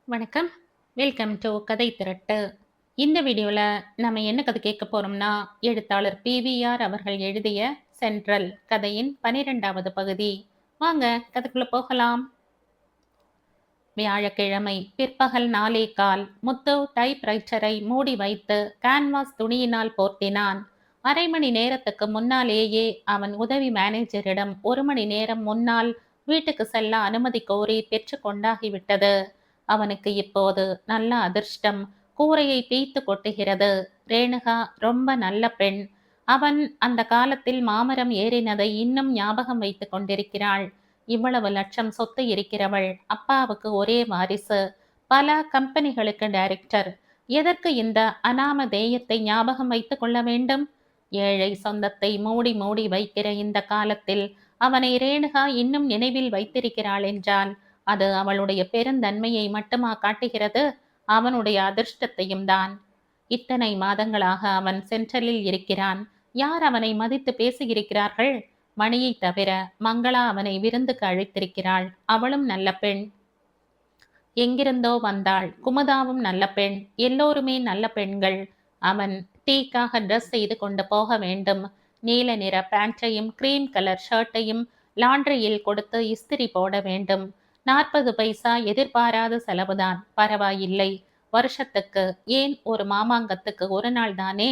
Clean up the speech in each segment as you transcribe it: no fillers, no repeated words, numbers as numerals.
வணக்கம். Welcome to கதை திரட்டு. இந்த வீடியோல நம்ம என்ன கதை கேட்க போறோம்னா, எழுத்தாளர் PVR அவர்கள் எழுதிய சென்ட்ரல் கதையின் 12வது பகுதி. வாங்க கதைக்குள்ள போகலாம். வியாழக்கிழமை பிற்பகல் 4:15 முத்து டைப்ரைட்டரை மூடி வைத்து கேன்வாஸ் துணியினால் போர்த்தினான். அரை மணி நேரத்துக்கு முன்னாலேயே அவன் உதவி மேனேஜரிடம் 1 மணி நேரம் முன்னால் வீட்டுக்கு செல்ல அனுமதி கோரி பெற்று கொண்டாகிவிட்டது. அவனுக்கு இப்போது நல்ல அதிர்ஷ்டம் கூரையை பீய்த்து கொட்டுகிறது. ரேணுகா ரொம்ப நல்ல பெண். அவன் அந்த காலத்தில் மாமரம் ஏறினதை இன்னும் ஞாபகம் வைத்து கொண்டிருக்கிறாள். இவ்வளவு லட்சம் சொத்து இருக்கிறவள். அப்பாவுக்கு ஒரே வாரிசு. பல கம்பெனிகளுக்கு டைரக்டர். எதற்கு இந்த அனாமதேயத்தை ஞாபகம் வைத்து கொள்ள வேண்டும்? ஏழை சொந்தத்தை மூடி மூடி வைக்கிற இந்த காலத்தில் அவனை ரேணுகா இன்னும் நினைவில் வைத்திருக்கிறாள் என்றால் அது அவளுடைய பெருந்தன்மையை மட்டுமா காட்டுகிறது? அவனுடைய அதிர்ஷ்டத்தையும் தான். இத்தனை மாதங்களாக அவன் சென்ட்ரலில் இருக்கிறான். யார் அவனை மதித்து பேசியிருக்கிறார்கள்? மணியை தவிர மங்களா அவனை விருந்துக்கு அழைத்திருக்கிறாள். அவளும் நல்ல பெண். எங்கிருந்தோ வந்தாள். குமுதாவும் நல்ல பெண். எல்லோருமே நல்ல பெண்கள். அவன் டீக்காக ட்ரெஸ் செய்து கொண்டு போக வேண்டும். நீல நிற பேண்ட்டையும் கிரீம் கலர் ஷர்ட்டையும் லாண்ட்ரியில் கொடுத்து இஸ்திரி போட வேண்டும். 40 பைசா எதிர்பாராத செலவுதான். பரவாயில்லை. வருஷத்துக்கு ஏன் ஒரு மாமாங்கத்துக்கு ஒரு நாள் தானே.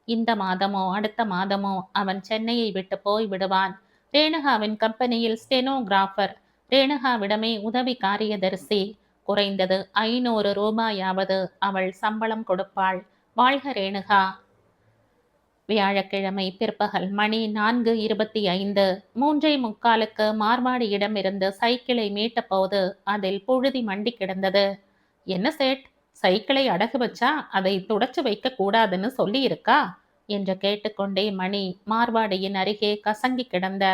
இந்த மாதமோ அடுத்த மாதமோ அவன் சென்னையை விட்டு போய் விடுவான். ரேணுகாவின் கம்பெனியில் ஸ்டெனோகிராஃபர். ரேணுகாவிடமே உதவி காரியதரிசி. குறைந்தது 500 ரூபாயாவது அவள் சம்பளம் கொடுப்பாள். வாழ்க ரேணுகா. வியாழக்கிழமை பிற்பகல் மணி 4:25. 3:45க்கு மார்வாடியிடமிருந்து சைக்கிளை மீட்ட போது அதில் புழுதி மண்டி கிடந்தது. என்ன சேட், சைக்கிளை அடகு வச்சா அதை துடைச்சு வைக்க கூடாதுன்னு சொல்லி இருக்கா என்று கேட்டுக்கொண்டே மணி மார்வாடியின் அருகே கசங்கி கிடந்த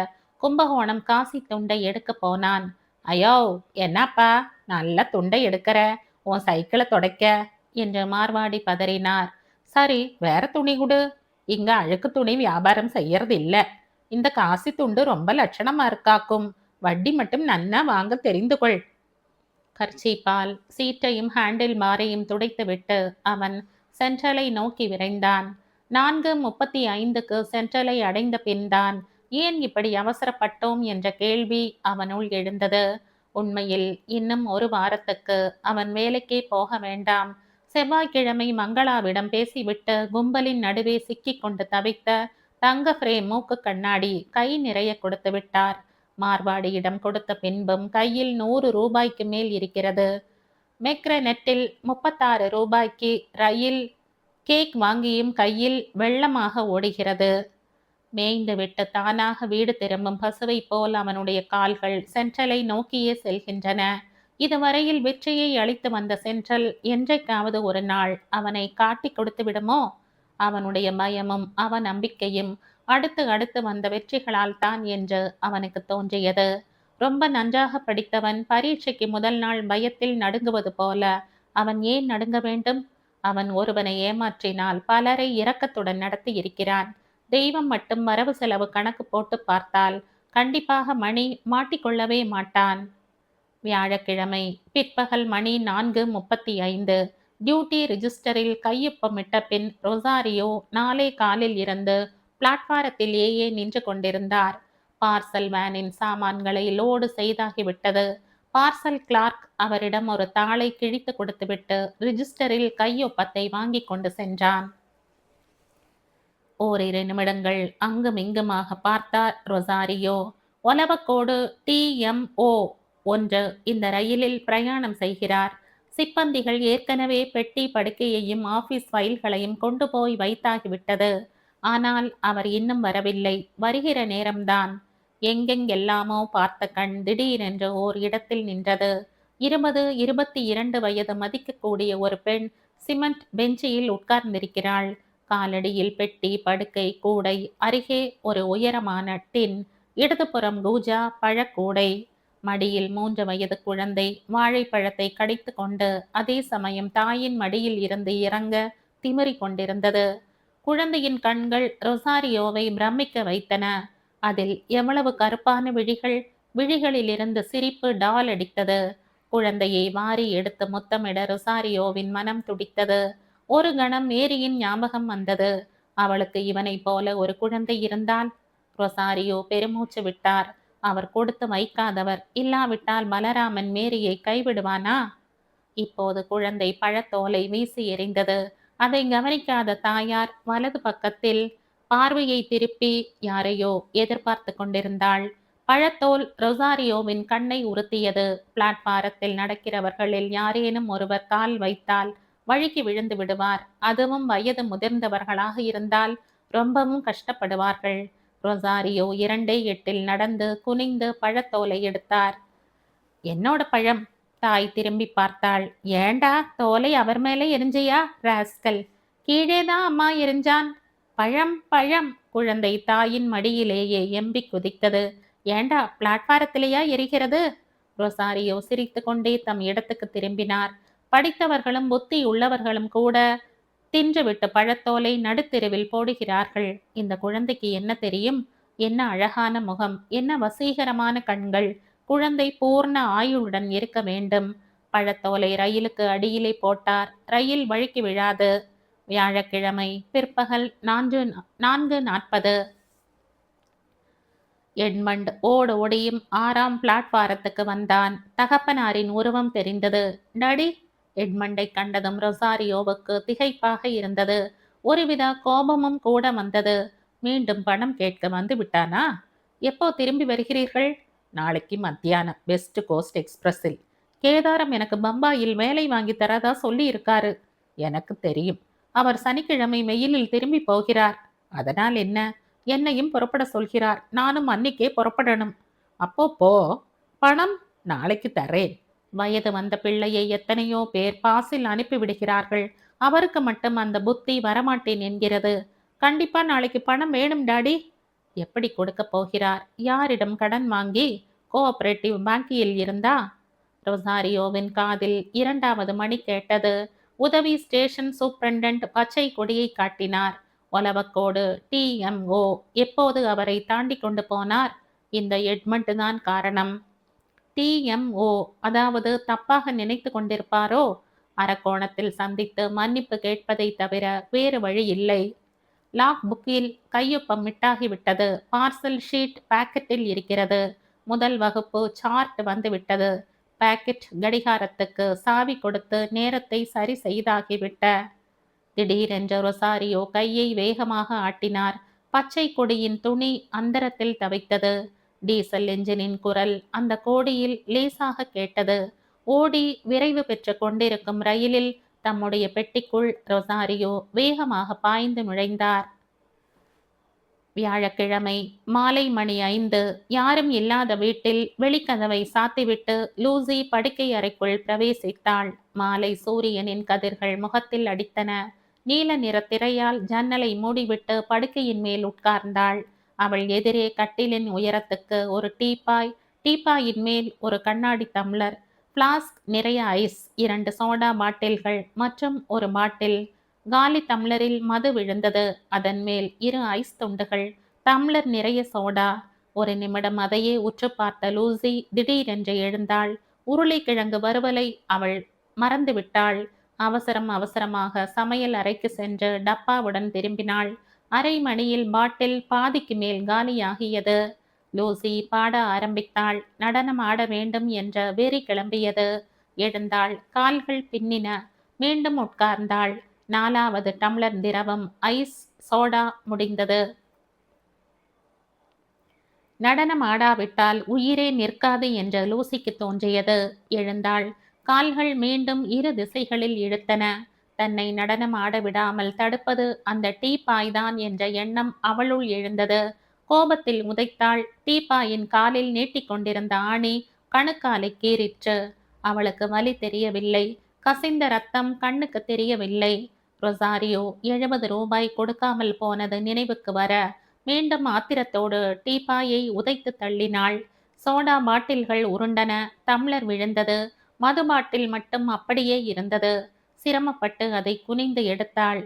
கும்பகோணம் காசி துண்டை எடுக்க போனான். ஐயோ, என்னப்பா நல்ல துண்டை எடுக்கிற, உன் சைக்கிளை துடைக்க என்று மார்வாடி பதறினார். சரி, வேற துணி கொடு. இங்க அழுக்கு துணி வியாபாரம் செய்யறது இல்ல. இந்த காசி துண்டு ரொம்ப லட்சணமா இருக்காக்கும். வட்டி மட்டும் நன்னா வாங்க தெரிந்து கொள். கர்ச்சீப்பால் சீட்டையும் ஹேண்டில் பாரையும் துடைத்துவிட்டு அவன் சென்ட்ரலை நோக்கி விரைந்தான். 4:35க்கு சென்ட்ரலை அடைந்த பின்தான் ஏன் இப்படி அவசரப்பட்டோம் என்ற கேள்வி அவனுள் எழுந்தது. உண்மையில் இன்னும் ஒரு வாரத்துக்கு அவன் வேலைக்கே போக வேண்டாம். செவ்வாய்க்கிழமை மங்களாவிடம் பேசிவிட்டு கும்பலின் நடுவே சிக்கிக் கொண்டு தவித்த தங்க ஃப்ரேம் மூக்கு கண்ணாடி கை நிறைய கொடுத்து விட்டார். மார்வாடியிடம் கொடுத்த பின்பும் கையில் 100 ரூபாய்க்கு மேல் இருக்கிறது. மெக்ரநெட்டில் 36 ரூபாய்க்கு ரயில் கேக் வாங்கியும் கையில் வெள்ளமாக ஓடுகிறது. மேய்ந்து விட்டு தானாக வீடு திரும்பும் பசுவை போல் அவனுடைய கால்கள் சென்ட்ரலை நோக்கியே செல்கின்றன. இதுவரையில் வெற்றியை அளித்து வந்த சென்ட்ரல் என்றைக்காவது ஒரு நாள் அவனை காட்டி கொடுத்து விடுமோ? அவனுடைய பயமும் அவநம்பிக்கையும் அடுத்து அடுத்து வந்த வெற்றிகளால் தான் என்று அவனுக்கு தோன்றியது. ரொம்ப நன்றாக படித்தவன் பரீட்சைக்கு முதல் நாள் பயத்தில் நடுங்குவது போல அவன் ஏன் நடுங்க வேண்டும்? அவன் ஒருவனை ஏமாற்றினால் பலரை இரக்கத்துடன் நடத்தி இருக்கிறான். தெய்வம் மட்டும் வரவு செலவு கணக்கு போட்டு பார்த்தால் கண்டிப்பாக மணி மாட்டிக்கொள்ளவே மாட்டான். வியாழக்கிழமை பிற்பகல் மணி 4:35. டியூட்டி ரிஜிஸ்டரில் கையொப்பமிட்ட பின் ரொசாரியோ 4:15 இருந்து பிளாட்பாரத்திலேயே நின்று கொண்டிருந்தார். பார்சல் வேனின் சாமான்களை லோடு செய்தாகிவிட்டது. பார்சல் கிளார்க் அவரிடம் ஒரு தாளை கிழித்து கொடுத்துவிட்டு ரிஜிஸ்டரில் கையொப்பத்தை வாங்கி கொண்டு சென்றான். ஓரிரு நிமிடங்கள் அங்குமிங்குமாக பார்த்தார் ரொசாரியோ. ஒலவக்கோடு TMO 1 இந்த ரயிலில் பிரயாணம் செய்கிறார். சிப்பந்திகள் ஏற்கனவே பெட்டி படுக்கையையும் ஆபீஸ் ஃபைல்களையும் கொண்டு போய் வைத்தாகிவிட்டது. ஆனால் அவர் இன்னும் வரவில்லை. வருகிற நேரம்தான். எங்கெங்கெல்லாமோ பார்த்த கண் திடீரென்று ஓர் இடத்தில் நின்றது. 20, 22 வயது மதிக்கக்கூடிய ஒரு பெண் சிமெண்ட் பெஞ்சில் உட்கார்ந்திருக்கிறாள். காலடியில் பெட்டி படுக்கை கூடை, அருகே ஒரு உயரமான டின், இடதுபுறம் கூஜா பழக்கூடை. மடியில் 3 வயது குழந்தை வாழைப்பழத்தை கடித்து கொண்டு அதே சமயம் தாயின் மடியில் இருந்து இறங்க திமிரி கொண்டிருந்தது. குழந்தையின் கண்கள் ரொசாரியோவை பிரமிக்க வைத்தன. அதில் எவ்வளவு கருப்பான விழிகள்! விழிகளிலிருந்து சிரிப்பு டால் அடித்தது. குழந்தையை வாரி எடுத்து முத்தமிட ரொசாரியோவின் மனம் துடித்தது. ஒரு கணம் மேரியின் ஞாபகம் வந்தது. அவளுக்கு இவனைப் போல ஒரு குழந்தை இருந்தால்? ரொசாரியோ பெருமூச்சு விட்டார். அவர் கொடுத்து வைக்காதவர். இல்லாவிட்டால் பலராமன் மேரியை கைவிடுவானா? இப்போது குழந்தை பழத்தோலை வீசி எறிந்தது. அதை கவனிக்காத தாயார் வலது பக்கத்தில் பார்வையை திருப்பி யாரையோ எதிர்பார்த்து கொண்டிருந்தாள். பழத்தோல் ரொசாரியோவின் கண்ணை உறுத்தியது. பிளாட்பாரத்தில் நடக்கிறவர்களில் யாரேனும் ஒருவர் கால் வைத்தால் வழுக்கி விழுந்து விடுவார். அதுவும் வயது முதிர்ந்தவர்களாக இருந்தால் ரொம்பவும் கஷ்டப்படுவார்கள். ரொசாரியோ 2 எட்டில் நடந்து குனிந்து பழத்தோலை எடுத்தார். என்னோட பழம். தாய் திரும்பி பார்த்தாள். ஏண்டா தோலை அவர் மேலே எரிஞ்சியா ராஸ்கல்? கீழேதான் அம்மா எரிஞ்சான். பழம் பழம். குழந்தை தாயின் மடியிலேயே எம்பி குதித்தது. ஏண்டா பிளாட்பாரத்திலேயா எரிகிறது? ரொசாரியோ சிரித்து கொண்டே தம் இடத்துக்கு திரும்பினார். படித்தவர்களும் புத்தி உள்ளவர்களும் கூட தின்றுவிட்டு பழத்தோலை நடுத்தெருவில் போடுகிறார்கள். இந்த குழந்தைக்கு என்ன தெரியும்? என்ன அழகான முகம், என்ன வசீகரமான கண்கள். குழந்தை பூர்ண ஆயுளுடன் இருக்க வேண்டும். பழத்தோலை ரயிலுக்கு அடியிலே போட்டார். ரயில் வழுக்கி விழாது. வியாழக்கிழமை பிற்பகல் 4:40. எட்மண்ட் ஓடியும் 6ஆம் பிளாட்பாரத்துக்கு வந்தான். தகப்பனாரின் உருவம் தெரிந்தது. டாடி. எட்மண்டை கண்டதும் ரொசாரியோவுக்கு திகைப்பாக இருந்தது. ஒருவித கோபமும் கூட வந்தது. மீண்டும் பணம் கேட்க வந்து விட்டானா? எப்போ திரும்பி வருகிறீர்கள்? நாளைக்கு மத்தியானம் வெஸ்ட் கோஸ்ட் எக்ஸ்பிரஸில். கேதாரம் எனக்கு பம்பாயில் வேலை வாங்கி தரதா சொல்லி இருக்காரு. எனக்கு தெரியும். அவர் சனிக்கிழமை மெயிலில் திரும்பி போகிறார். அதனால் என்ன? என்னையும் புறப்பட சொல்கிறார். நானும் அன்னிக்கே புறப்படணும். அப்போ போ. பணம் நாளைக்கு தரேன். வயது வந்த பிள்ளையை எத்தனையோ பேர் பாசில் அனுப்பிவிடுகிறார்கள். அவருக்கு மட்டும் அந்த புத்தி வரமாட்டேன் என்கிறது. கண்டிப்பா நாளைக்கு பணம் வேணும் டாடி. எப்படி கொடுக்க போகிறார்? யாரிடம் கடன் வாங்கி? கோஆபரேட்டிவ் பேங்கில் இருந்தா? ரொசாரியோவின் காதில் 2வது மணி கேட்டது. உதவி ஸ்டேஷன் சூப்பரண்டன்ட் பச்சை கொடியை காட்டினார். ஒலவக்கோடு TMO எப்போது அவரை தாண்டி கொண்டு போனார்? இந்த எட்மண்ட் தான் காரணம். TMO அதாவது தப்பாக நினைத்து கொண்டிருப்பாரோ? அரக்கோணத்தில் சந்தித்து மன்னிப்பு கேட்பதை தவிர வேறு வழி இல்லை. லாக் புக்கில் கையொப்பம் மிட்டாகிவிட்டது. பார்சல் ஷீட் பாக்கெட்டில் இருக்கிறது. முதல் வகுப்பு சார்ட் வந்துவிட்டது. பாக்கெட் கடிகாரத்துக்கு சாவி கொடுத்து நேரத்தை சரி செய்தாகிவிட்ட. திடீரென்று ரொசாரியோ கையை வேகமாக ஆட்டினார். பச்சை கொடியின் துணி அந்தரத்தில் தவித்தது. டீசல் என்ஜினின் குரல் அந்த கோடியில் லேசாக கேட்டது. ஓடி விரைவு பெற்று கொண்டிருக்கும் ரயிலில் தம்முடைய பெட்டிக்குள் ரொசாரியோ வேகமாக பாய்ந்து நுழைந்தார். வியாழக்கிழமை மாலை மணி 5. யாரும் இல்லாத வீட்டில் வெளிக்கதவை சாத்திவிட்டு லூசி படுக்கை அறைக்குள் பிரவேசித்தாள். மாலை சூரியனின் கதிர்கள் முகத்தில் அடித்தன. நீல நிற திரையால் ஜன்னலை மூடிவிட்டு படுக்கையின் மேல் உட்கார்ந்தாள். அவள் எதிரே கட்டிலின் உயரத்துக்கு ஒரு டீப்பாயின் மேல் ஒரு கண்ணாடி டம்ளர், பிளாஸ்க் நிறைய ஐஸ், 2 சோடா பாட்டில்கள் மற்றும் ஒரு பாட்டில். காலி டம்ளரில் மது விழுந்தது. அதன் மேல் 2 ஐஸ் துண்டுகள், டம்ளர் நிறைய சோடா. ஒரு நிமிடம் அதையே உற்று பார்த்த லூசி திடீரென்று எழுந்தாள். உருளைக்கிழங்கு வறுவலை அவள் மறந்துவிட்டாள். அவசரமாக சமையல் அறைக்கு சென்று டப்பாவுடன் திரும்பினாள். அரை மணியில் பாட்டில் பாதிக்கு மேல் காலியாகியது. லூசி பாட ஆரம்பித்தாள். நடனம் ஆட வேண்டும் என்ற வெறி கிளம்பியது. எழுந்தாள். கால்கள் பின்னின. மீண்டும் உட்கார்ந்தாள். 4வது டம்ளர் திரவம் ஐஸ் சோடா முடிந்தது. நடனம் ஆடாவிட்டால் உயிரே நிற்காது என்று லூசிக்கு தோன்றியது. எழுந்தாள். கால்கள் மீண்டும் 2 திசைகளில் இழுத்தன. தன்னை நடனம் ஆட விடாமல் தடுப்பது அந்த டீப்பாய்தான் என்ற எண்ணம் அவளுள் எழுந்தது. கோபத்தில் உதைத்தாள். டீப்பாயின் காலில் நீட்டிக்கொண்டிருந்த ஆணி கணுக்காலை கீறிற்று. அவளுக்கு வலி தெரியவில்லை. கசிந்த ரத்தம் கண்ணுக்கு தெரியவில்லை. ரொசாரியோ 70 ரூபாய் கொடுக்காமல் போனது நினைவுக்கு வர மீண்டும் ஆத்திரத்தோடு டீப்பாயை உதைத்து தள்ளினாள். சோடா பாட்டில்கள் உருண்டன. டம்ளர் விழுந்தது. மது பாட்டில் மட்டும் அப்படியே இருந்தது. சிரமப்பட்டு அதை குனிந்து எடுத்தாள்.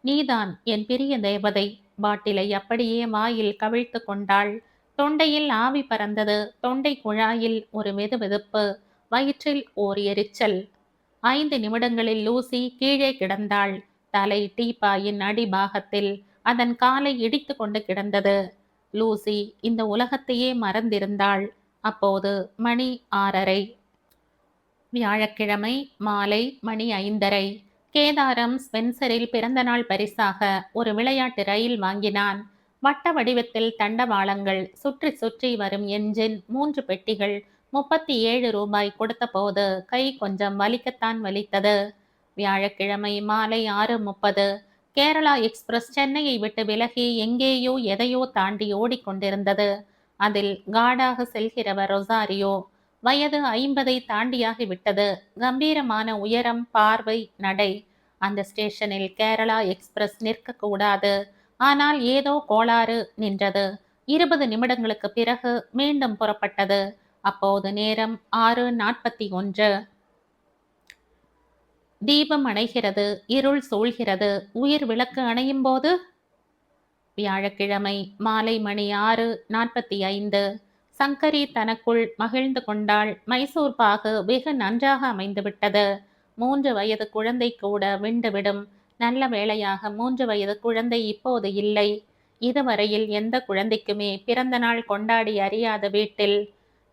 நீதான் என் பிரிய தேவதை. பாட்டிலை அப்படியே வாயில் கவிழ்த்து கொண்டாள். தொண்டையில் ஆவி பறந்தது. தொண்டை குழாயில் ஒரு வெதுவெதுப்பு. வயிற்றில் ஓர் எரிச்சல். 5 நிமிடங்களில் லூசி கீழே கிடந்தாள். தலை டீப்பாயின் அடிபாகத்தில் அதன் காலை இடித்து கொண்டு கிடந்தது. லூசி இந்த உலகத்தையே மறந்திருந்தாள். அப்போது மணி 6:30. வியாழக்கிழமை மாலை மணி 5:30. கேதாரம் ஸ்பென்சரில் பிறந்தநாள் பரிசாக ஒரு விளையாட்டு ரயில் வாங்கினான். வட்ட வடிவத்தில் தண்டவாளங்கள், சுற்றி சுற்றி வரும் என்ஜின், 3 பெட்டிகள். 37 ரூபாய் கொடுத்தபோது கை கொஞ்சம் வலிக்கத்தான் வலித்தது. வியாழக்கிழமை மாலை 6:30. கேரளா எக்ஸ்பிரஸ் சென்னையை விட்டு விலகி எங்கேயோ எதையோ தாண்டி ஓடிக்கொண்டிருந்தது. அதில் காடாக செல்கிறவர் ரொசாரியோ. வயது 50ஐ தாண்டியாகிவிட்டது. கம்பீரமான உயரம், பார்வை, நடை. அந்த ஸ்டேஷனில் கேரளா எக்ஸ்பிரஸ் நிற்கக்கூடாது. ஆனால் ஏதோ கோளாறு, நின்றது. 20 நிமிடங்களுக்கு பிறகு மீண்டும் புறப்பட்டது. அப்போது நேரம் 6:41. தீபம் அணைகிறது. இருள் சூழ்கிறது. உயிர் விளக்கு அணையும் போது வியாழக்கிழமை மாலை மணி 6:45. சங்கரி தனக்குள் மகிழ்ந்து கொண்டாள். மைசூர் பாகு வெகு நன்றாக அமைந்துவிட்டது. 3 வயது குழந்தை கூட விண்டுவிடும். நல்ல வேளையாக 3 வயது குழந்தை இப்போது இல்லை. இதுவரையில் எந்த குழந்தைக்குமே பிறந்த நாள் கொண்டாடி அறியாத வீட்டில்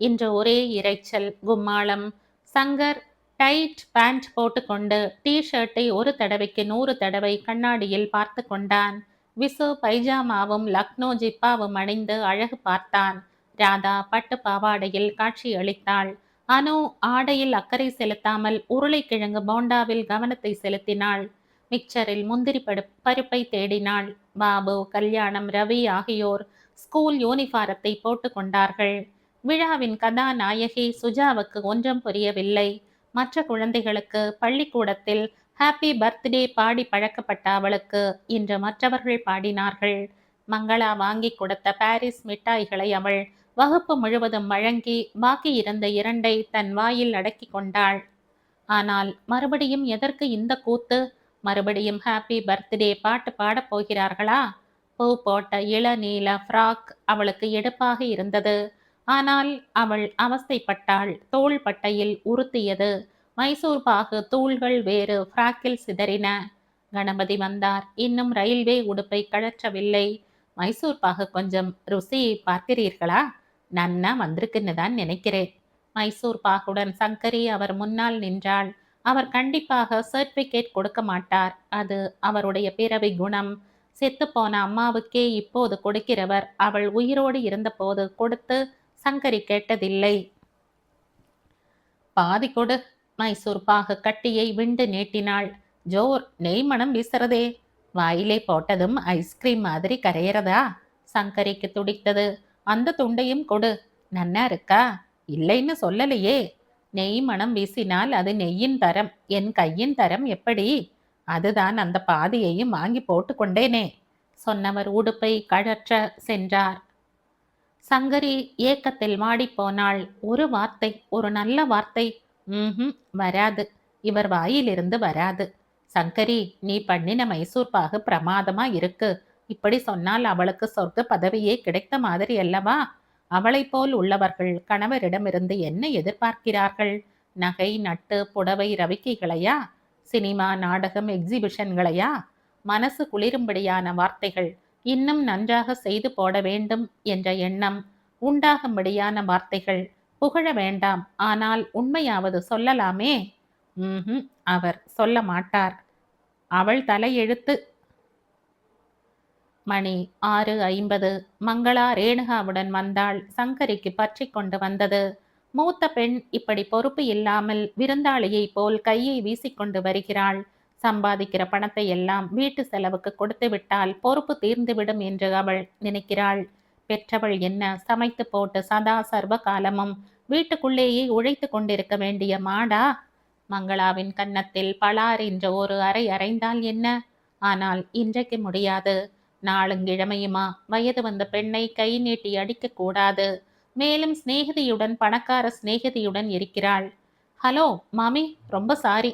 இன்று ஒரே இரைச்சல், கும்மாளம். சங்கர் டைட் பேண்ட் போட்டுக்கொண்டு டி-ஷர்ட்டை ஒரு தடவைக்கு 100 தடவை கண்ணாடியில் பார்த்து கொண்டான். விசு பைஜாமாவும் லக்னோ ஜிப்பாவும் அணிந்து அழகு பார்த்தான். ராதா பட்டு பாவாடையில் காட்சி அளித்தாள். அனு ஆடையில் அக்கறை செலுத்தாமல் உருளைக்கிழங்கு போண்டாவில் கவனத்தை செலுத்தினாள். மிக்சரில் முந்திரி பருப்பை தேடினாள். பாபு, கல்யாணம், ரவி ஆகியோர் ஸ்கூல் யூனிஃபாரத்தை போட்டு கொண்டார்கள். விழாவின் கதாநாயகி சுஜாவுக்கு ஒன்றும் புரியவில்லை. மற்ற குழந்தைகளுக்கு பள்ளிக்கூடத்தில் ஹாப்பி பர்த்டே பாடி பழக்கப்பட்ட அவளுக்கு இன்று மற்றவர்கள் பாடினார்கள். மங்களா வாங்கி கொடுத்த பாரிஸ் மிட்டாய்களை அவள் வகுப்பு முழுவதும் வழங்கி பாக்கி இருந்த 2ஐ தன் வாயில் அடக்கி கொண்டாள். ஆனால் மறுபடியும் எதற்கு இந்த கூத்து? மறுபடியும் ஹாப்பி பர்த்டே பாட்டு பாடப் போகிறார்களா? பூ போட்ட இளநீல ஃப்ராக் அவளுக்கு எடுப்பாக இருந்தது. ஆனால் அவள் அவஸ்தைப்பட்டாள். தோள் பட்டையில் உறுத்தியது. மைசூர் பாகு தூள்கள் வேறு ஃப்ராக்கில் சிதறின. கணபதி வந்தார். இன்னும் ரயில்வே உடுப்பை கழற்றவில்லை. மைசூர் பாகு கொஞ்சம் ருசி பார்க்கிறீர்களா? நன்னா வந்திருக்குன்னு தான் நினைக்கிறேன். மைசூர் பாகுடன் சங்கரி அவர் முன்னால் நின்றாள். அவர் கண்டிப்பாக சர்டிபிகேட் கொடுக்க மாட்டார். அது அவருடைய பிறவி குணம். செத்துப்போன அம்மாவுக்கே இப்போது கொடுக்கிறவர் அவள் உயிரோடு இருந்தபோது கொடுத்து சங்கரி கேட்டதில்லை. பாதி கொடு. மைசூர் பாகு கட்டியை விண்டு நீட்டினாள். ஜோர், நெய் மனம் வீசுறதே. வாயிலே போட்டதும் ஐஸ்கிரீம் மாதிரி கரையிறதா? சங்கரிக்கு துடித்தது. அந்த துண்டையும் கொடு. நன்னா இருக்கா? இல்லைன்னு சொல்லலையே. நெய் மனம் வீசினால் அது நெய்யின் தரம். என் கையின் தரம் எப்படி? அதுதான் அந்த பாதியையும் வாங்கி போட்டு கொண்டேனே. சொன்னவர் உடுப்பை கழற்ற சென்றார். சங்கரி ஏக்கத்தில் வாடிப்போனாள். ஒரு வார்த்தை, ஒரு நல்ல வார்த்தை. வராது. இவர் வாயிலிருந்து வராது. சங்கரி, நீ பண்ணின மைசூர் பாகு பிரமாதமா இருக்கு. இப்படி சொன்னால் அவளுக்கு சொர்க்க பதவியே கிடைத்த மாதிரி அல்லவா? அவளை போல் உள்ளவர்கள் கணவரிடமிருந்து என்ன எதிர்பார்க்கிறார்கள்? நகை, நட்டு, புடவை, ரவிக்கைகளையா? சினிமா, நாடகம், எக்ஸிபிஷன்களையா? மனசு குளிரும்படியான வார்த்தைகள், இன்னும் நன்றாக செய்து போட வேண்டும் என்ற எண்ணம் உண்டாகும்படியான வார்த்தைகள். புகழ வேண்டாம், ஆனால் உண்மையாவது சொல்லலாமே. அவர் சொல்ல மாட்டார். அவள் தலையெழுத்து. மணி 6:50. மங்களா ரேணுகாவுடன் வந்தாள். சங்கரிக்கு பற்றி கொண்டு வந்தது. மூத்த பெண் இப்படி பொறுப்பு இல்லாமல் விருந்தாளியை போல் கையை வீசிக்கொண்டு வருகிறாள். சம்பாதிக்கிற பணத்தை எல்லாம் வீட்டு செலவுக்கு கொடுத்து விட்டால் பொறுப்பு தீர்ந்துவிடும் என்று அவள் நினைக்கிறாள். பெற்றவள் என்ன, சமைத்து போட்டு சதா சர்வ காலமும் வீட்டுக்குள்ளேயே உழைத்து கொண்டிருக்க வேண்டிய மாடா? மங்களாவின் கன்னத்தில் பலார் என்ற ஒரு அறை அறைந்தால் என்ன? ஆனால் இன்றைக்கு முடியாது. நாளுங்கிழமையுமா வயது வந்த பெண்ணை கை நீட்டி அடிக்க கூடாது. மேலும் சிநேகிதியுடன், பணக்கார சிநேகிதியுடன் இருக்கிறாள். ஹலோ மாமி, ரொம்ப சாரி,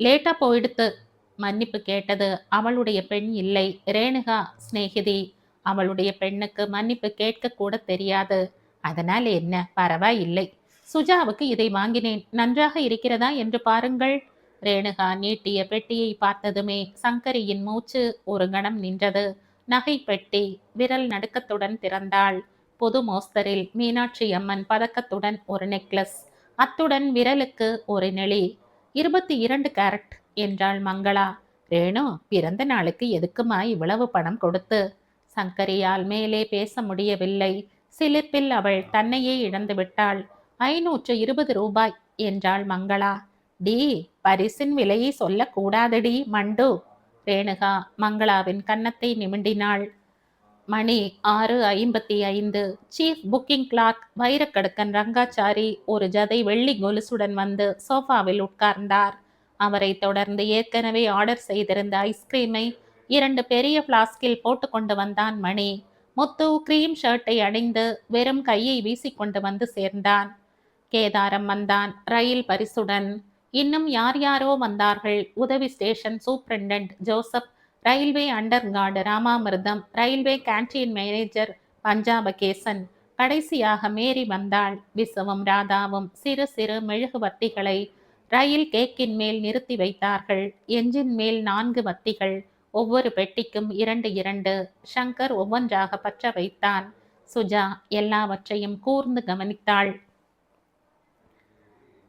லேட்டா போயிடுத்து. மன்னிப்பு கேட்டது அவளுடைய பெண் இல்லை, ரேணுகா சிநேகிதி. அவளுடைய பெண்ணுக்கு மன்னிப்பு கேட்க கூட தெரியாது. அதனால் என்ன, பரவாயில்லை. சுஜாவுக்கு இதை வாங்கினேன், நன்றாக இருக்கிறதா என்று பாருங்கள். ரேணுகா நீட்டிய பெட்டியை பார்த்ததுமே சங்கரியின் மூச்சு ஒரு கணம் நின்றது. நகை பெட்டி. விரல் நடுக்கத்துடன் திறந்தாள். பொது மோஸ்தரில் மீனாட்சி அம்மன் பதக்கத்துடன் ஒரு நெக்லஸ், அத்துடன் விரலுக்கு ஒரு நெளி. 22 கேரட் என்றாள் மங்களா. ரேணு, பிறந்த நாளுக்கு எதுக்குமா இவ்வளவு பணம் கொடுத்து? சங்கரியால் மேலே பேச முடியவில்லை. சிலிர்ப்பில் அவள் தன்னையே இழந்து விட்டாள். 520 ரூபாய் என்றாள் மங்களா. டி, பரிசின் விலையை சொல்லக்கூடாதடி மண்டு. ரேணுகா மங்களாவின் கன்னத்தை நிமிண்டினாள். மணி 6:55. சீஃப் புக்கிங் கிளார்க் வைரக்கடுக்கன் ரங்காச்சாரி ஒரு ஜதை வெள்ளி கொலுசுடன் வந்து சோஃபாவில் உட்கார்ந்தார். அவரை தொடர்ந்து ஏற்கனவே ஆர்டர் செய்திருந்த ஐஸ்கிரீமை 2 பெரிய பிளாஸ்கில் போட்டு கொண்டு வந்தான் மணி. முத்து கிரீம் ஷர்ட்டை அணிந்து வெறும் கையை வீசிக்கொண்டு வந்து சேர்ந்தான். கேதாரம் வந்தான் ரயில் பரிசுடன். இன்னும் யார் யாரோ வந்தார்கள். உதவி station superintendent Joseph, railway under card Ramamirtham, railway canteen manager Panchapakesan. கடைசியாக மேரி வந்தாள். விசுவும் ராதாவும் சிறு சிறு மெழுகுவர்த்திகளை ரயில் கேக்கின் மேல் நிறுத்தி வைத்தார்கள். எஞ்சின் மேல் 4 வத்திகள், ஒவ்வொரு பெட்டிக்கும் 2 2. சங்கர் ஒவ்வொன்றாக பற்ற வைத்தான். சுஜா எல்லாவற்றையும் கூர்ந்து கவனித்தாள்.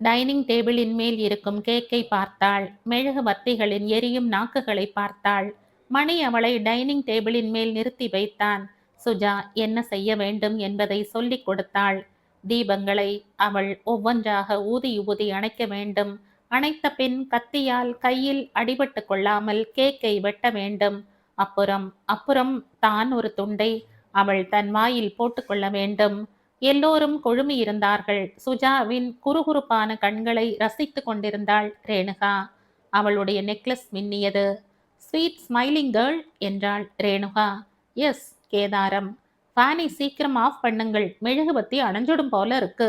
டைனிங் டேபிளின் மேல் இருக்கும் கேக்கை பார்த்தாள். மெழுகுவர்த்திகளின் எரியும் நாக்குகளை பார்த்தாள். மணி அவளை டைனிங் டேபிளின் மேல் நிறுத்தி வைத்தான். சுஜா என்ன செய்ய வேண்டும் என்பதை சொல்லிக் கொடுத்தாள். தீபங்களை அவள் ஒவ்வொன்றாக ஊதி ஊதி அணைக்க வேண்டும். அணைத்த பின் கத்தியால் கையில் அடிபட்டு கொள்ளாமல் கேக்கை வெட்ட வேண்டும். அப்புறம் தான் ஒரு துண்டை அவள் தன் வாயில் போட்டுக்கொள்ள வேண்டும். எல்லோரும் கொழுமி இருந்தார்கள். சுஜாவின் குறுகுறுப்பான கண்களை ரசித்து கொண்டிருந்தாள் ரேணுகா. அவளுடைய நெக்லஸ் மின்னியது. ஸ்வீட் ஸ்மைலிங் கேர்ள் என்றாள் ரேணுகா. எஸ். கேதாரம், ஃபேனை சீக்கிரம் ஆஃப் பண்ணுங்கள், மெழுகுவத்தி அணைஞ்சிடும் போல இருக்கு.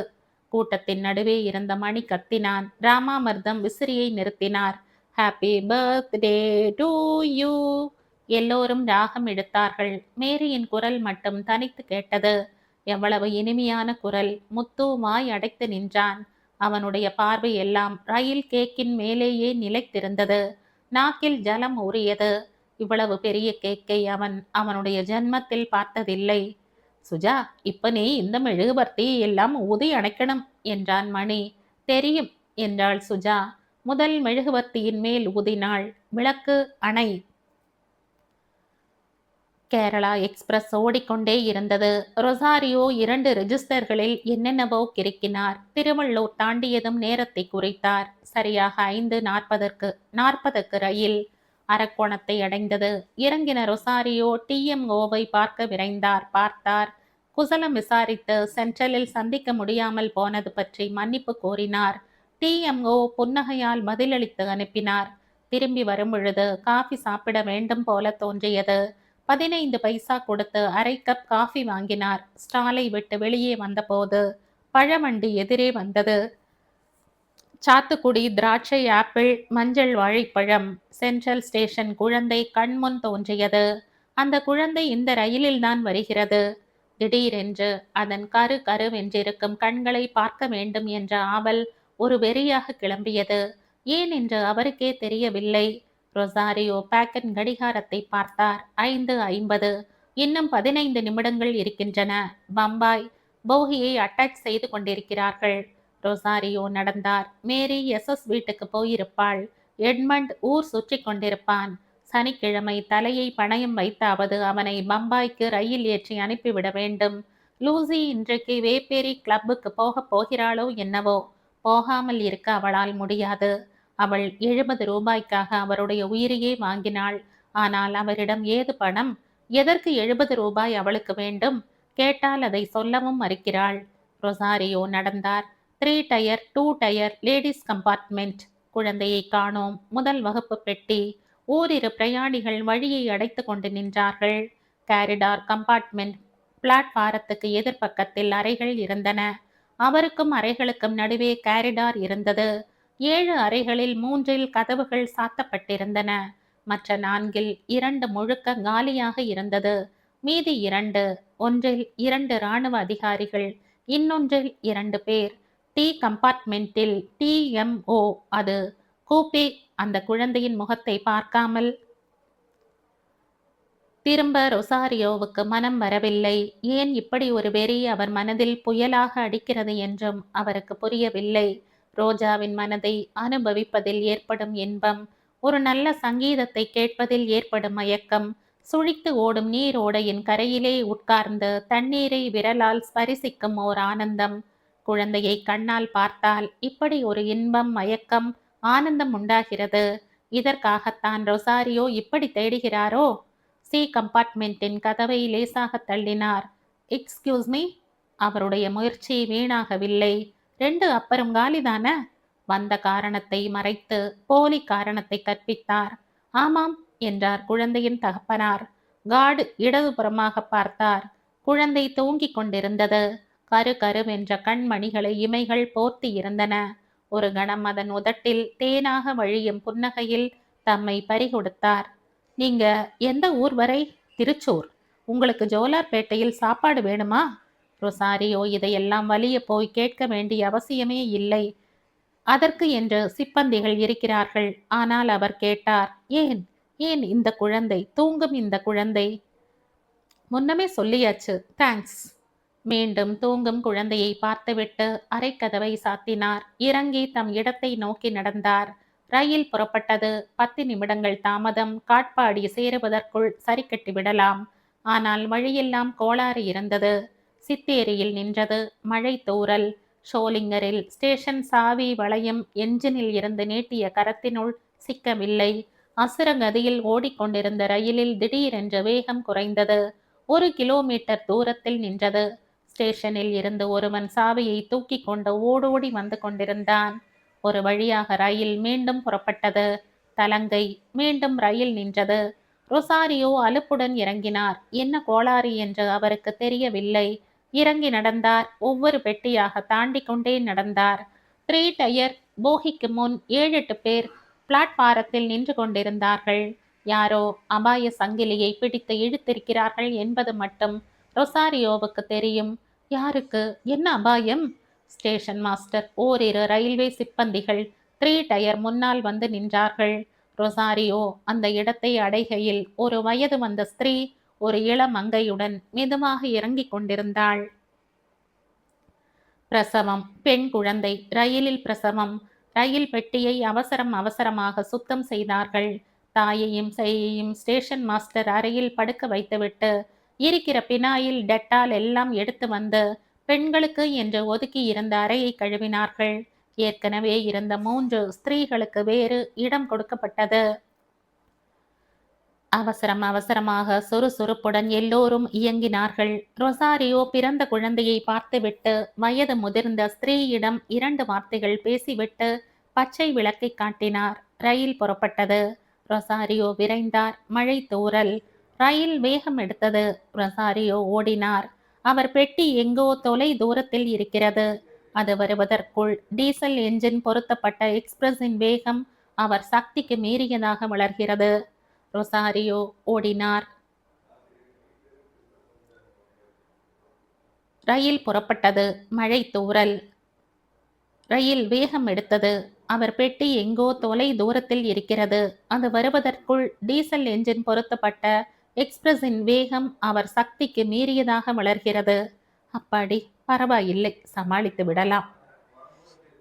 கூட்டத்தின் நடுவே இருந்த மணி கத்தினான். ராமாமிர்தம் விசிறியை நிறுத்தினார். Happy birthday to you. எல்லோரும் ராகம் எடுத்தார்கள். மேரியின் குரல் மட்டும் தனித்து கேட்டது. எவ்வளவு இனிமையான குரல்! முத்து வாய் அடைத்து நின்றான். அவனுடைய பார்வை எல்லாம் ரயில் கேக்கின் மேலேயே நிலைத்திருந்தது. நாக்கில் ஜலம் ஊறியது. இவ்வளவு பெரிய கேக்கை அவனுடைய ஜென்மத்தில் பார்த்ததில்லை. சுஜா, இப்ப நீ இந்த மெழுகுவர்த்தியை எல்லாம் ஊதி அணைக்கணும் என்றான் மணி. தெரியும் என்றாள் சுஜா. முதல் மெழுகுவர்த்தியின் மேல் ஊதினாள். விளக்கு அணை. கேரளா எக்ஸ்பிரஸ் ஓடிக்கொண்டே இருந்தது. ரொசாரியோ 2 ரெஜிஸ்டர்களில் என்னென்னவோ கிறுக்கினார். திருவள்ளூர் தாண்டியதும் நேரத்தை குறித்தார். சரியாக 5:40க்கு ரயில் அரக்கோணத்தை அடைந்தது. இறங்கின ரொசாரியோ TMOவை பார்க்க விரைந்தார். பார்த்தார். குசலம் விசாரித்து சென்ட்ரலில் சந்திக்க முடியாமல் போனது பற்றி மன்னிப்பு கோரினார். TMO புன்னகையால் பதிலளித்து அனுப்பினார். திரும்பி வரும் பொழுது காஃபி சாப்பிட வேண்டும் போல தோன்றியது. 15 பைசா கொடுத்து அரை கப் காஃபி வாங்கினார். ஸ்டாலை விட்டு வெளியே வந்தபோது பழவண்டி எதிரே வந்தது. சாத்துக்குடி, திராட்சை, ஆப்பிள், மஞ்சள் வாழைப்பழம். சென்ட்ரல் ஸ்டேஷன் குழந்தை கண்முன் தோன்றியது. அந்த குழந்தை இந்த ரயிலில் தான் வருகிறது. திடீரென்று அதன் கருவென்றிருக்கும் கண்களை பார்க்க வேண்டும் என்ற ஆவல் ஒரு வெறியாக கிளம்பியது. ஏன் என்று அவருக்கே தெரியவில்லை. ரொசாரியோ பேக்கன் கடிகாரத்தை பார்த்தார். 5:50. இன்னும் 15 நிமிடங்கள் இருக்கின்றன. பம்பாய் போகியை அட்டாச் செய்து கொண்டிருக்கிறார்கள். ரொசாரியோ நடந்தார். மேரி SS வீட்டுக்கு போயிருப்பாள். எட்மண்ட் ஊர் சுற்றி கொண்டிருப்பான். சனிக்கிழமை தலையை பணயம் வைத்தாவது அவனை பம்பாய்க்கு ரயில் ஏற்றி அனுப்பிவிட வேண்டும். லூசி இன்றைக்கு வேப்பேரி கிளப்புக்கு போகிறாளோ என்னவோ. போகாமல் இருக்க அவளால் முடியாது. அவள் 70 ரூபாய்க்காக அவருடைய உயிரையே வாங்கினாள். ஆனால் அவரிடம் ஏது பணம்? எதற்கு 70 ரூபாய் அவளுக்கு வேண்டும்? கேட்டால் அதை சொல்லவும் மறுக்கிறாள். ரொசாரியோ நடந்தார். 3 டயர் 2 டயர் லேடிஸ் கம்பார்ட்மெண்ட். குழந்தையை காணோம். முதல் வகுப்பு பெட்டி. ஓரிரு பிரயாணிகள் வழியை அடைத்து கொண்டு நின்றார்கள். Corridor compartment. பிளாட்பாரத்துக்கு எதிர்பக்கத்தில் அறைகள் இருந்தன. அவருக்கும் அறைகளுக்கும் நடுவே காரிடார் இருந்தது. 7 அறைகளில் 3இல் கதவுகள் சாத்தப்பட்டிருந்தன. மற்ற 4இல் 2 முழுக்க காலியாக இருந்தது. மீதி 2, ஒன்றில் 2 இராணுவ அதிகாரிகள், இன்னொன்றில் 2 பேர். டி கம்பார்ட்மெண்ட்டில் டிஎம்ஓ. அது கூப்பே. அந்த குழந்தையின் முகத்தை பார்க்காமல் திரும்ப ரொசாரியோவுக்கு மனம் வரவில்லை. ஏன் இப்படி ஒரு வெறி அவர் மனதில் புயலாக அடிக்கிறது என்றும் அவருக்கு புரியவில்லை. ரோஜாவின் மனதை அனுபவிப்பதில் ஏற்படும் இன்பம், ஒரு நல்ல சங்கீதத்தை கேட்பதில் ஏற்படும் மயக்கம், சுழித்து ஓடும் நீரோடையின் கரையிலே உட்கார்ந்து தண்ணீரை விரலால் ஸ்பரிசிக்கும் ஓர் ஆனந்தம். குழந்தையை கண்ணால் பார்த்தால் இப்படி ஒரு இன்பம், மயக்கம், ஆனந்தம் உண்டாகிறது. இதற்காகத்தான் ரொசாரியோ இப்படி தேடுகிறாரோ? சி கம்பார்ட்மெண்ட்டின் கதவை லேசாக தள்ளினார். Excuse me. அவருடைய முயற்சி வீணாகவில்லை. 2 அப்பரும் காலிதான? வந்த காரணத்தை மறைத்து போலி காரணத்தை கற்பித்தார். ஆமாம் என்றார் குழந்தையின் தகப்பனார். கார்டு இடதுபுறமாக பார்த்தார். குழந்தை தூங்கிக் கொண்டிருந்தது. கரு கருவென்ற கண்மணிகளை இமைகள் போர்த்தி இருந்தன. ஒரு கணம் அதன் உதட்டில் தேனாக வழியும் புன்னகையில் தம்மை பறிகொடுத்தார். நீங்க எந்த ஊர் வரை? திருச்சூர். உங்களுக்கு ஜோலார்பேட்டையில் சாப்பாடு வேணுமா? ரொசாரியோ இதையெல்லாம் வலிய போய் கேட்க வேண்டிய அவசியமே இல்லை. அதற்கு என்று சிப்பந்திகள் இருக்கிறார்கள். ஆனால் அவர் கேட்டார். ஏன் ஏன் இந்த குழந்தை, தூங்கும் இந்த குழந்தை? முன்னமே சொல்லியாச்சு. தேங்க்ஸ். மீண்டும் தூங்கும் குழந்தையை பார்த்துவிட்டு அரைக்கதவை சாத்தினார். இறங்கி தம் இடத்தை நோக்கி நடந்தார். ரயில் புறப்பட்டது. 10 நிமிடங்கள் தாமதம். காட்பாடி சேருவதற்குள் சரி கட்டி விடலாம். ஆனால் வழியெல்லாம் கோளாறு இருந்தது. சித்தேரியில் நின்றது மழை தூறல். ஷோலிங்கரில் ஸ்டேஷன் சாவி வளையம் என்ஜினில் இருந்து நீட்டிய கரத்தினுள் சிக்கவில்லை. அசுரகதியில் ஓடிக்கொண்டிருந்த ரயிலில் திடீரென்று வேகம் குறைந்தது. 1 கிலோமீட்டர் தூரத்தில் நின்றது. ஸ்டேஷனில் இருந்து ஒருவன் சாவியை தூக்கி கொண்டு ஓடோடி வந்து கொண்டிருந்தான். ஒரு வழியாக ரயில் மீண்டும் புறப்பட்டது. தலங்கை. மீண்டும் ரயில் நின்றது. ரொசாரியோ அலுப்புடன் இறங்கினார். என்ன கோளாறு என்று அவருக்கு தெரியவில்லை. இறங்கி நடந்தார். ஒவ்வொரு பெட்டியாக தாண்டி கொண்டே நடந்தார். 3 டயர் போகிக்கு முன் 7-8 பேர் பிளாட்பாரத்தில் நின்று கொண்டிருந்தார்கள். யாரோ அபாய சங்கிலியை பிடித்து இழுத்திருக்கிறார்கள் என்பது மட்டும் ரொசாரியோவுக்கு தெரியும். யாருக்கு என்ன அபாயம்? ஸ்டேஷன் மாஸ்டர், ஓரிரு ரயில்வே சிப்பந்திகள் 3 டயர் முன்னால் வந்து நின்றார்கள். ரொசாரியோ அந்த இடத்தை அடைகையில் ஒரு வயது வந்த ஸ்திரீ ஒரு இளமங்கையுடன் மெதுவாக இறங்கிக் கொண்டிருந்தாள். பிரசவம். பெண் குழந்தை. ரயிலில் பிரசவம். ரயில் பெட்டியை அவசரமாக சுத்தம் செய்தார்கள். தாயையும் சேயையும் ஸ்டேஷன் மாஸ்டர் அறையில் படுக்க வைத்துவிட்டு இருக்கிற பினாயில் டெட்டால் எல்லாம் எடுத்து வந்து பெண்களுக்கு என்று ஒதுக்கி இருந்த அறையை கழுவினார்கள். ஏற்கனவே இருந்த 3 ஸ்திரீகளுக்கு வேறு இடம் கொடுக்கப்பட்டது. அவசரமாக சுறுசுறுப்புடன் எல்லோரும் இயங்கினார்கள். ரொசாரியோ பிறந்த குழந்தையை பார்த்துவிட்டு வயது முதிர்ந்த ஸ்திரீயிடம் 2 வார்த்தைகள் பேசிவிட்டு பச்சை விளக்கை காட்டினார். ரயில் புறப்பட்டது. ரொசாரியோ விரைந்தார். மழை தூறல். ரயில் வேகம் எடுத்தது. ரொசாரியோ ஓடினார். அவர் பெட்டி எங்கோ தொலை தூரத்தில் இருக்கிறது. அது வருவதற்குள் டீசல் என்ஜின் பொருத்தப்பட்ட எக்ஸ்பிரஸின் வேகம் அவர் சக்திக்கு மீறியதாக வளர்கிறது. ரொசாரியோ ஓடினார். ரயில் புறப்பட்டது. மழை தூறல். ரயில் வேகம் எடுத்தது. அவர் பெட்டி எங்கோ தொலை தூரத்தில் இருக்கிறது. அது வருவதற்குள் டீசல் என்ஜின் பொருத்தப்பட்ட எக்ஸ்பிரஸின் வேகம் அவர் சக்திக்கு மீறியதாக வளர்கிறது. அப்பாடி, பரவாயில்லை, சமாளித்து விடலாம்.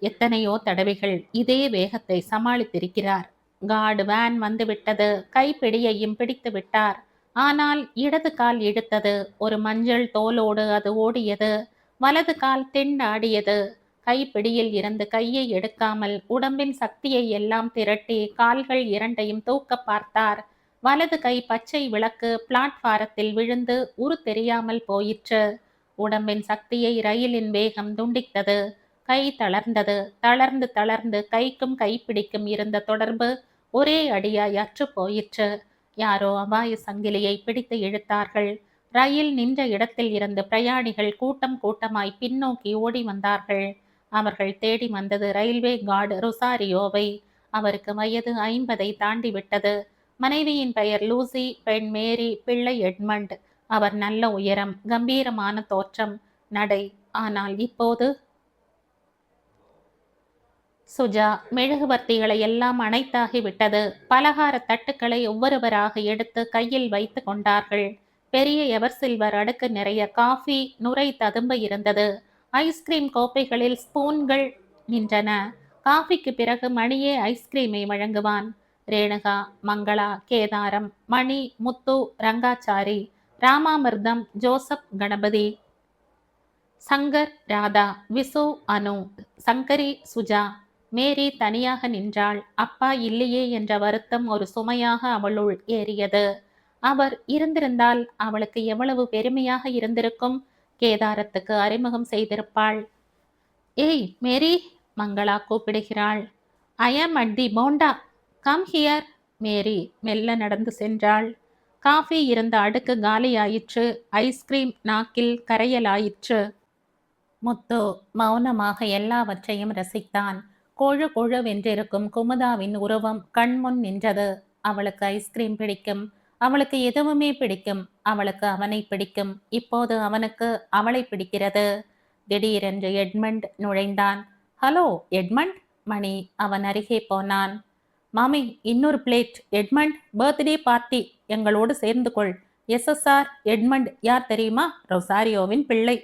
எத்தனையோ தடவைகள் இதே வேகத்தை சமாளித்திருக்கிறார். கார்டு வேன் வந்துவிட்டது. கைப்பிடியையும் பிடித்து விட்டார். ஆனால் இடது கால் இழுத்தது. ஒரு மஞ்சள் தோலோடு அது ஓடியது. வலது கால் திண்டாடியது. கைப்பிடியில் இருந்து கையை எடுக்காமல் உடம்பின் சக்தியை எல்லாம் திரட்டி கால்கள் இரண்டையும் தூக்க பார்த்தார். வலது கை பச்சை விளக்கு பிளாட்பாரத்தில் விழுந்து உரு தெரியாமல் போயிற்று. உடம்பின் சக்தியை ரயிலின் வேகம் துண்டித்தது. கை தளர்ந்தது. தளர்ந்து கைக்கும் கைப்பிடிக்கும் இருந்த தொடர்பு ஒரே அடியாய் அற்று போயிற்று. யாரோ அபாய சங்கிலியை பிடித்து இழுத்தார்கள். ரயில் நின்ற இடத்தில் இருந்து பிரயாணிகள் கூட்டம் கூட்டமாய் பின்னோக்கி ஓடி வந்தார்கள். அவர்கள் தேடி வந்தது ரயில்வே கார்டு ரொசாரியோவை. அவருக்கு வயது 50ஐ தாண்டிவிட்டது. மனைவியின் பெயர் லூசி, பெண் மேரி, பிள்ளை எட்மண்ட். அவர் நல்ல உயரம், கம்பீரமான தோற்றம், நடை. ஆனால் இப்போது சுஜா மெழுகுவர்த்திகளை எல்லாம் அணைத்தாகி விட்டது. பலகார தட்டுக்களை ஒவ்வொருவராக எடுத்து கையில் வைத்து கொண்டார்கள். பெரிய எவர் சில்வர் அடுக்கு நிறைய காஃபி நுரை ததும்ப இருந்தது. ஐஸ்கிரீம் கோப்பைகளில் ஸ்பூன்கள் நின்றன. காஃபிக்கு பிறகு மணியே ஐஸ்கிரீமை வழங்குவான். ரேணுகா, மங்களா, கேதாரம், மணி, முத்து, ரங்காச்சாரி, ராமாமிர்தம், ஜோசப், கணபதி, சங்கர், ராதா, விசு, அனு, சங்கரி, சுஜா. மேரி தனியாக நின்றாள். அப்பா இல்லையே என்ற வருத்தம் ஒரு சுமையாக அவளுள் ஏறியது. அவர் இருந்திருந்தால் அவளுக்கு எவ்வளவு பெருமையாக இருந்திருக்கும். கேதாரத்துக்கு அறிமுகம் செய்திருப்பாள். ஏய் மேரி, மங்களா கூப்பிடுகிறாள். I am at the bonda, come here. Mary மெல்ல நடந்து சென்றாள். காஃபி இருந்த அடுக்கு காலியாயிற்று. ஐஸ்கிரீம் நாக்கில் கரையலாயிற்று. முத்து மௌனமாக எல்லாவற்றையும் ரசித்தான். கொழு கொழுவென்றிருக்கும் குமுதாவின் உருவம் கண்முன் நின்றது. அவளுக்கு ஐஸ்கிரீம் பிடிக்கும். அவளுக்கு எதுவுமே பிடிக்கும். அவளுக்கு அவனை பிடிக்கும். இப்போது அவனுக்கு அவளை பிடிக்கிறது. திடீரென்று எட்மண்ட் நுழைந்தான். Hello Edmund. மணி அவன் அருகே போனான். மாமி, இன்னொரு பிளேட். எட்மண்ட், பர்த்டே பார்ட்டி, எங்களோடு சேர்ந்து கொள். எஸ்எஸ்ஆர் எட்மண்ட் யார் தெரியுமா? ரொசாரியோவின் பிள்ளை.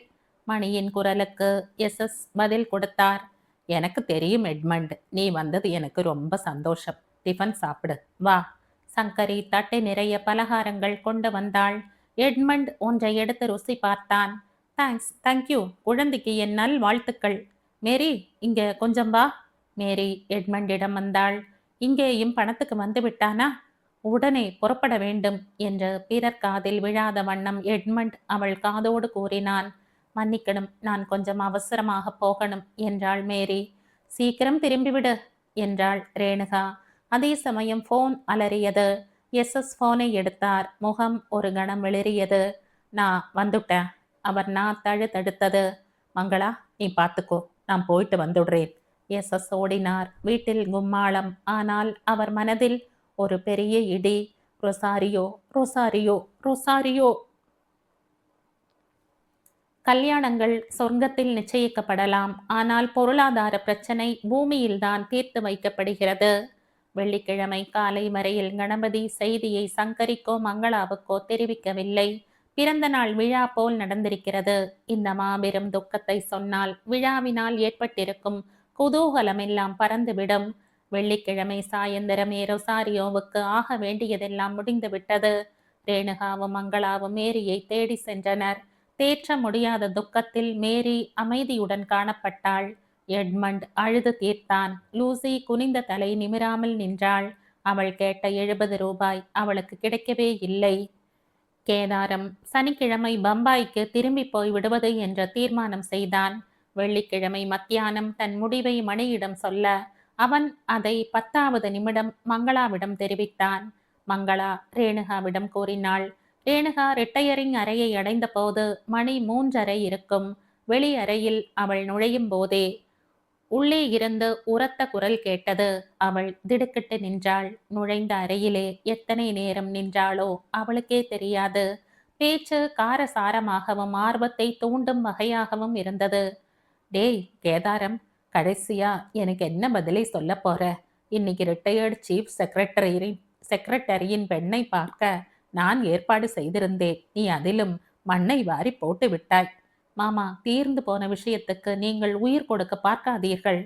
மணியின் குரலுக்கு எஸ்எஸ் பதில் கொடுத்தார். எனக்கு தெரியும் எட்மண்ட், நீ வந்தது எனக்கு ரொம்ப சந்தோஷம். டிஃபன் சாப்பிடு வா. சங்கரி தட்டை நிறைய பலகாரங்கள் கொண்டு வந்தாள். எட்மண்ட் ஒன்றை எடுத்து ருசி பார்த்தான். Thanks, thank you. குழந்தைக்கு என் நல் வாழ்த்துக்கள். மேரி, இங்க கொஞ்சம் வா. மேரி எட்மண்டிடம் வந்தாள். இங்கேயும் பணத்துக்கு வந்து விட்டானா? உடனே புறப்பட வேண்டும் என்று பிறர் காதில் விழாத வண்ணம் எட்மண்ட் அவள் காதோடு கூறினான். மன்னிக்கணும், நான் கொஞ்சம் அவசரமாக போகணும் என்றாள் மேரி. சீக்கிரம் திரும்பிவிடு என்றாள் ரேணுகா. அதே சமயம் போன் அலறியது. எஸ்எஸ் போனை எடுத்தார். முகம் ஒரு கணம் வெளிறியது. நான் வந்துட்டேன். அவர் நான் தழுத்தடுத்தது. மங்களா, நீ பார்த்துக்கோ, நான் போயிட்டு வந்துடுறேன். எஸ்எஸ் ஓடினார். வீட்டில் கும்மாளம். ஆனால் அவர் மனதில் ஒரு பெரிய இடி. Rosario, Rosario, Rosario. கல்யாணங்கள் சொர்க்கத்தில் நிச்சயிக்கப்படலாம். ஆனால் பொருளாதார பிரச்சனை பூமியில்தான் தீர்த்து வைக்கப்படுகிறது. வெள்ளிக்கிழமை காலை வரையில் கணபதி செய்தியை சங்கரிக்கோ மங்களாவுக்கோ தெரிவிக்கவில்லை. பிறந்த நாள் விழா போல் நடந்திருக்கிறது. இந்த மாபெரும் துக்கத்தை சொன்னால் விழாவினால் ஏற்பட்டிருக்கும் குதூகலமெல்லாம் பறந்துவிடும். வெள்ளிக்கிழமை சாயந்தரமே ரொசாரியோவுக்கு ஆக வேண்டியதெல்லாம் முடிந்துவிட்டது. ரேணுகாவும் மங்களாவும் மேரியை தேடி சென்றனர். தேற்ற முடியாத துக்கத்தில் மேரி அமைதியுடன் காணப்பட்டாள். எட்மண்ட் அழுது தீர்த்தான். லூசி குனிந்த தலை நிமிராமல் நின்றாள். அவள் கேட்ட 70 ரூபாய் அவளுக்கு கிடைக்கவே இல்லை. கேதாரம் சனிக்கிழமை பம்பாய்க்கு திரும்பி போய் விடுவது என்ற தீர்மானம் செய்தான். வெள்ளிக்கிழமை மத்தியானம் தன் முடிவை மணியிடம் சொல்ல அவன் அதை 10வது நிமிடம் மங்களாவிடம் தெரிவித்தான். மங்களா ரேணுகாவிடம் கூறினாள். ரேணுகா ரிட்டையரிங் அறையை அடைந்த போது மணி 3:30 இருக்கும். வெளி அறையில் அவள் நுழையும் போதே உள்ளே இருந்து உரத்த குரல் கேட்டது. அவள் திடுக்கிட்டு நின்றாள். நுழைந்த அறையிலே எத்தனை நேரம் நின்றாளோ அவளுக்கே தெரியாது. பேச்சு காரசாரமாகவும் ஆர்வத்தை தூண்டும் வகையாகவும் இருந்தது. டேய் கேதாரம், கடைசியா எனக்கு என்ன பதிலை சொல்ல போற? இன்னைக்கு ரிட்டையர்டு சீஃப் செக்ரட்டரியின் பெண்ணை பார்க்க நான் ஏற்பாடு செய்திருந்தேன். நீ அதிலும் மண்ணை வாரி போட்டு விட்டாய். மாமா, தீர்ந்து போன விஷயத்துக்கு நீங்கள் உயிர் கொடுக்க பார்க்காதீர்கள்.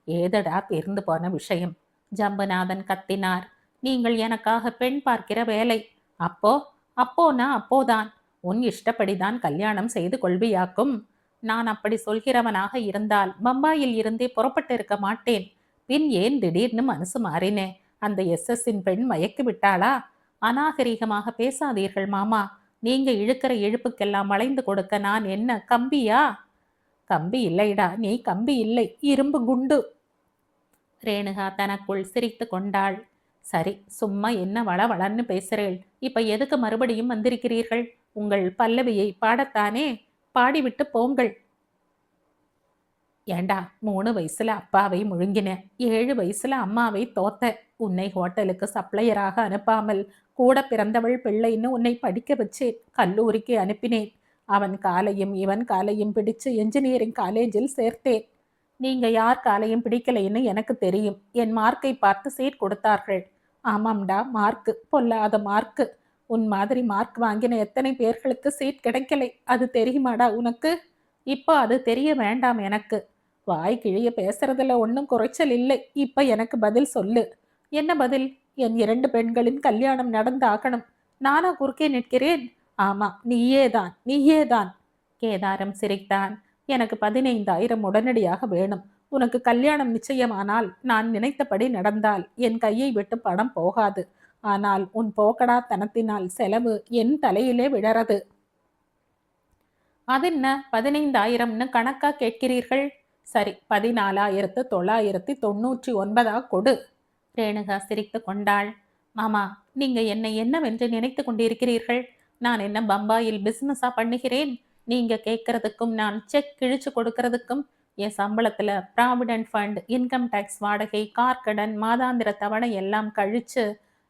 ஏதடா தீர்ந்து போன விஷயம்? ஜம்புநாதன் கத்தினார். நீங்கள் எனக்காக பெண் பார்க்கிற வேலை. அப்போனா அப்போதான். உன் இஷ்டப்படிதான் கல்யாணம் செய்து கொள்வியாக்கும். நான் அப்படி சொல்கிறவனாக இருந்தால் பம்பாயில் இருந்தே புறப்பட்டிருக்க மாட்டேன். பின் ஏன் திடீர்னு மனசு மாறினேன்? அந்த எஸ்எஸ்ஸின் பெண் மயக்கி விட்டாளா? அநாகரீகமாக பேசாதீர்கள் மாமா. நீங்க இழுக்கிற இழுப்புக்கெல்லாம் வளைந்து கொடுக்க நான் என்ன கம்பியா? கம்பி இல்லைடா, நீ கம்பி இல்லை, இரும்பு குண்டு. ரேணுகா தனக்குள் சிரித்து கொண்டாள். சரி, சும்மா என்ன வளன்னு பேசுறேள். இப்ப எதுக்கு மறுபடியும் வந்திருக்கிறீர்கள்? உங்கள் பல்லவியை பாடத்தானே, பாடிவிட்டு போங்கள். ஏண்டா, 3 வயசுல அப்பாவை முழுங்கின, 7 வயசுல அம்மாவை தோத்த. உன்னை ஹோட்டலுக்கு சப்ளையராக அனுப்பாமல் கூட பிறந்தவள் பிள்ளைன்னு உன்னை படிக்க வச்சேன். கல்லூரிக்கு அனுப்பினேன். அவன் காலையும் இவன் காலையும் பிடிச்சு என்ஜினியரிங் காலேஜில் சேர்த்தேன். நீங்க யார் காலையும் பிடிக்கலைன்னு எனக்கு தெரியும். என் மார்க்கை பார்த்து சீட் கொடுத்தார்கள். ஆமாம்டா, மார்க்கு, பொல்லாத மார்க்கு. உன் மாதிரி மார்க் வாங்கின எத்தனை பேர்களுக்கு சீட் கிடைக்கலை, அது தெரியுமாடா உனக்கு? இப்போ அது தெரிய வேண்டாம் எனக்கு. வாய் கிழிய பேசுறதுல ஒன்றும் குறைச்சல் இல்லை. இப்ப எனக்கு பதில் சொல்லு. என்ன பதில்? என் 2 பெண்களின் கல்யாணம் நடந்தாகணும். நானா குறுக்கே நிற்கிறேன்? ஆமா, நீயேதான், நீயேதான். கேதாரம் சிரித்தான். எனக்கு 15,000 உடனடியாக வேணும். உனக்கு கல்யாணம் நிச்சயமானால், நான் நினைத்தபடி நடந்தால் என் கையை விட்டு பணம் போகாது. ஆனால் உன் போக்கடாத்தனத்தினால் செலவு என் தலையிலே விழறது. அதென்ன 15,000ன்னு கணக்கா கேட்கிறீர்கள்? சரி, 14,999 கொடு. ரேணுகா சிரித்து கொண்டாள். மாமா, நீங்க என்னை என்னவென்று நினைத்து கொண்டிருக்கிறீர்கள்? நான் என்ன பம்பாயில் பிசினஸா பண்ணுகிறேன்? நீங்க கேட்கறதுக்கும் நான் செக் கிழிச்சு கொடுக்கறதுக்கும் என் சம்பளத்துல ப்ராவிடன்ட் ஃபண்ட், இன்கம் டேக்ஸ், வாடகை, கார் கடன், மாதாந்திர தவணை எல்லாம் கழிச்சு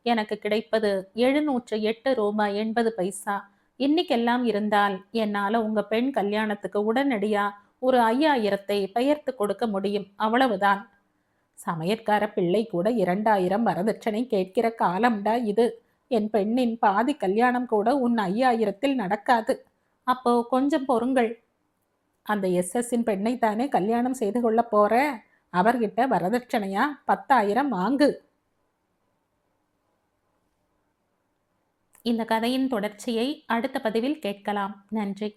எனக்கு கிடைப்பது 708 ரூபாய் 80 பைசா. இன்னைக்கெல்லாம் இருந்தால் என்னால உங்க பெண் கல்யாணத்துக்கு உடனடியா ஒரு 5,000 பெயர்த்து கொடுக்க முடியும், அவ்வளவுதான். சமையற்கார பிள்ளை கூட 2,000 வரதட்சணை கேட்கிற காலம்டா இது. என் பெண்ணின் பாதி கல்யாணம் கூட உன் 5,000ல் நடக்காது. அப்போ கொஞ்சம் பொறுங்கள். அந்த எஸ்எஸ்ஸின் பெண்ணை தானே கல்யாணம் செய்து கொள்ள போற? அவர்கிட்ட வரதட்சணையா 10,000 வாங்கு. இந்த கதையின் தொடர்ச்சியை அடுத்த பதிவில் கேட்கலாம். நன்றி.